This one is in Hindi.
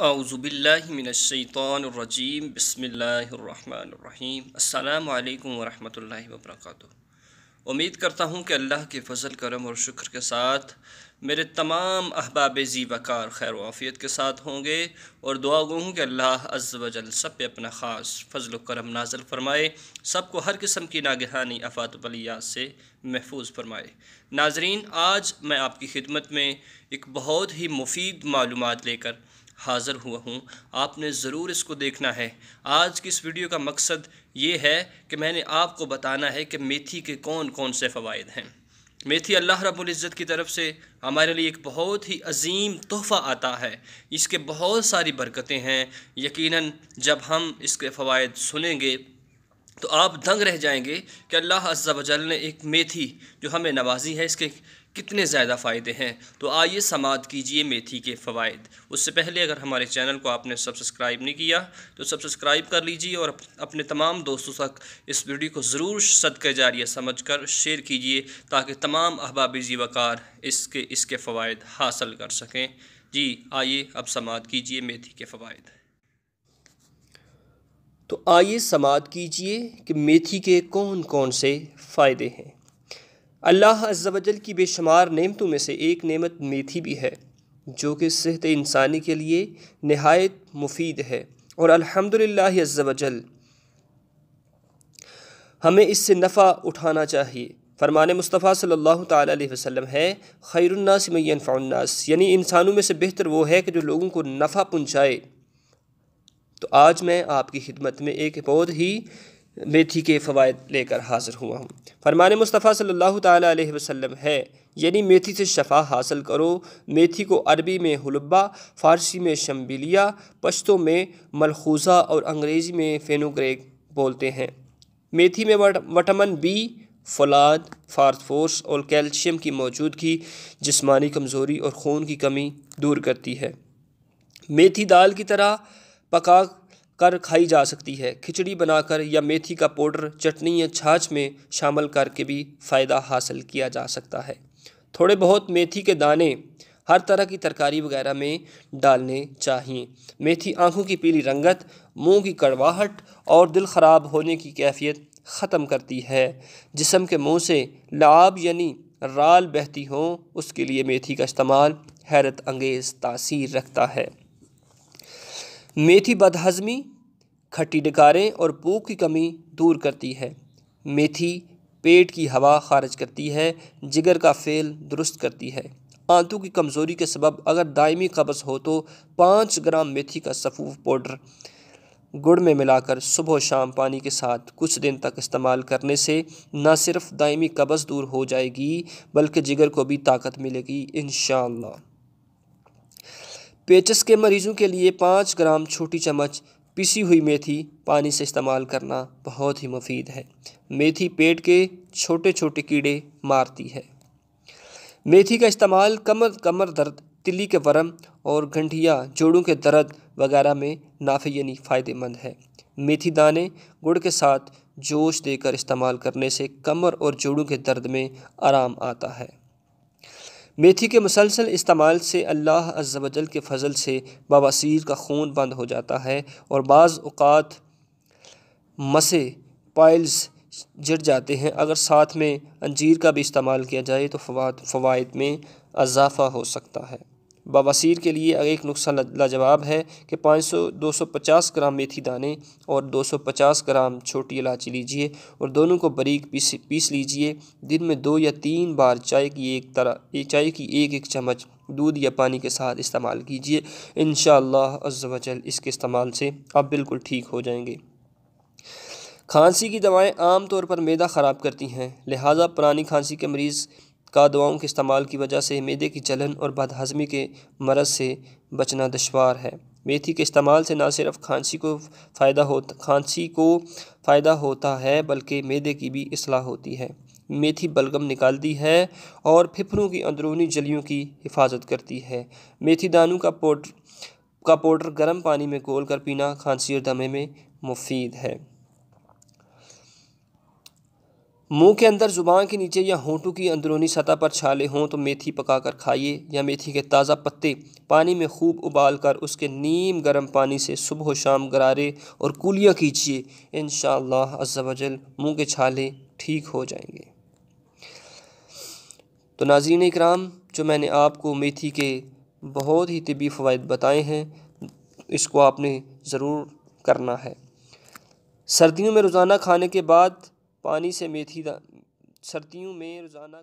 औज़ुबिल्लाहि मिनश्शैतानिर्रजीम बिस्मिल्लाहिर्रहमानिर्रहीम अस्सलामु अलैकुम वरहमतुल्लाहि वबरकातुहू। उम्मीद करता हूँ कि अल्लाह के फ़ज़ल करम और शुक्र के साथ मेरे तमाम अहबाब ज़ी वक़ार खैर व आफ़ियत के साथ होंगे और दुआ गो हूँ कि अल्लाह अज़्ज़ व जल सब पे अपना ख़ास फ़ज़ल व करम नाज़िल फ़रमाए, सबको हर किस्म की नागहानी आफ़ात व बलियात से महफूज फ़रमाए। नाज़रीन, आज मैं आपकी खिदमत में एक बहुत ही मुफ़ीद मालूमात लेकर हाज़िर हुआ हूँ। आपने ज़रूर इसको देखना है। आज की इस वीडियो का मकसद ये है कि मैंने आपको बताना है कि मेथी के कौन कौन से फ़वाइद हैं। मेथी अल्लाह रब्बुल इज़्ज़त की तरफ से हमारे लिए एक बहुत ही अजीम तोहफ़ा आता है। इसके बहुत सारी बरकतें हैं। यकीनन जब हम इसके फ़वाइद सुनेंगे तो आप दंग रह जाएंगे कि अल्लाह अज़्ज़ा वजल ने एक मेथी जो हमें नवाजी है, इसके कितने ज़्यादा फ़ायदे हैं। तो आइए समाअत कीजिए मेथी के फ़वाइद। उससे पहले अगर हमारे चैनल को आपने सब्सक्राइब नहीं किया तो सब्सक्राइब कर लीजिए और अपने तमाम दोस्तों तक इस वीडियो को ज़रूर सदक़े जारिया समझकर शेयर कीजिए ताकि तमाम अहबाब ज़ी वक़ार इसके फ़वाइद हासिल कर सकें। जी आइए अब समाअत कीजिए मेथी के फ़वाइद। तो आइए समाअत कीजिए कि मेथी के कौन कौन से फ़ायदे हैं। अल्लाह अज़्ज़ व जल की बेशुमार नेमतों में से एक नेमत मेथी भी है जो कि सेहत इंसानी के लिए नहायत मुफीद है और अल्हम्दुलिल्लाह अज़्ज़ व जल हमें इससे नफ़ा उठाना चाहिए। फरमान मुस्तफ़ा सल्लल्लाहु ताला अलैहि वसल्लम है, खैरुन्नास मन यनफ़उन्नास, यानी इंसानों में से बेहतर वो है कि जो लोगों को नफ़ा पहुँचाए। तो आज मैं आपकी खिदमत में एक बहुत ही मेथी के फ़वाइद लेकर हाज़िर हुआ हूँ। फरमान मुस्तफ़ा सल्लल्लाहु ताला अलैहि वसल्लम है, यानी मेथी से शफ़ा हासिल करो। मेथी को अरबी में हुलब्बा, फ़ारसी में शम्बिलिया, पश्तो में मलखूज़ा और अंग्रेज़ी में फेनुग्रेक बोलते हैं। मेथी में विटामिन बी, फ़ोलाद, फास्फोरस और कैल्शियम की मौजूदगी जिस्मानी कमज़ोरी और खून की कमी दूर करती है। मेथी दाल की तरह पका कर खाई जा सकती है। खिचड़ी बनाकर या मेथी का पाउडर चटनी या छाछ में शामिल करके भी फ़ायदा हासिल किया जा सकता है। थोड़े बहुत मेथी के दाने हर तरह की तरकारी वगैरह में डालने चाहिए। मेथी आँखों की पीली रंगत, मुंह की कड़वाहट और दिल ख़राब होने की कैफियत ख़त्म करती है। जिस्म के मुंह से लाब यानी राल बहती हो, उसके लिए मेथी का इस्तेमाल हैरत अंगेज़ तासीर रखता है। मेथी बदहज़मी, खट्टी डकारें और भूख की कमी दूर करती है। मेथी पेट की हवा खारिज करती है, जिगर का फेल दुरुस्त करती है। आंतों की कमज़ोरी के सबब अगर दायमी कब्ज़ हो तो 5 ग्राम मेथी का सफ़ूफ पाउडर गुड़ में मिलाकर सुबह शाम पानी के साथ कुछ दिन तक इस्तेमाल करने से न सिर्फ दायमी कब्ज़ दूर हो जाएगी बल्कि जिगर को भी ताकत मिलेगी इंशाअल्लाह। पेचिस के मरीज़ों के लिए 5 ग्राम छोटी चम्मच पिसी हुई मेथी पानी से इस्तेमाल करना बहुत ही मुफीद है। मेथी पेट के छोटे छोटे कीड़े मारती है। मेथी का इस्तेमाल कमर दर्द, तिल्ली के वरम और गंठिया जोड़ों के दर्द वगैरह में नाफ़े यानी फ़ायदेमंद है। मेथी दाने गुड़ के साथ जोश देकर इस्तेमाल करने से कमर और जोड़ों के दर्द में आराम आता है। मेथी के मुसलसल इस्तेमाल से अल्लाह अज़्ज़ व जल के फ़ज़ल से बवासीर का खून बंद हो जाता है और बाज़ औक़ात मसे पाइल्स जड़ जाते हैं। अगर साथ में अंजीर का भी इस्तेमाल किया जाए तो फ़वाइद में इजाफ़ा हो सकता है। बवासीर के लिए एक नुस्ख़ा लाजवाब है कि 250 ग्राम मेथी दाने और 250 ग्राम छोटी इलायची लीजिए और दोनों को बारीक पीस लीजिए। दिन में 2 या 3 बार चाय की एक चम्मच दूध या पानी के साथ इस्तेमाल कीजिए। इंशाअल्लाह अज़्ज़ व जल इसके इस्तेमाल से आप बिल्कुल ठीक हो जाएंगे। खांसी की दवाएं आम तौर पर मैदा ख़राब करती हैं, लिहाजा पुरानी खांसी के मरीज़ का दवाओं के इस्तेमाल की वजह से मैदे की जलन और बदहज़मी के मरज़ से बचना दुश्वार है। मेथी के इस्तेमाल से न सिर्फ खांसी को फ़ायदा होता है बल्कि मैदे की भी इस्लाह होती है। मेथी बलगम निकालती है और फेफड़ों की अंदरूनी झिल्लियों की हिफाजत करती है। मेथी दानों का पाउडर गर्म पानी में घोल कर पीना खांसी और दमे में मुफीद है। मुंह के अंदर, ज़ुबान के नीचे या होंठों की अंदरूनी सतह पर छाले हों तो मेथी पकाकर खाइए, या मेथी के ताज़ा पत्ते पानी में खूब उबाल कर उसके नीम गर्म पानी से सुबह व शाम गरारे और कुलियाँ कीजिए। इंशाअल्लाह अज़्ज़ा वजल मुँह के छाले ठीक हो जाएंगे। तो नाज़रीन इकराम, जो मैंने आपको मेथी के बहुत ही तिब्बी फ़वाइद बताए हैं, इसको आपने ज़रूर करना है। सर्दियों में रोज़ाना खाने के बाद पानी से सर्दियों में रोज़ाना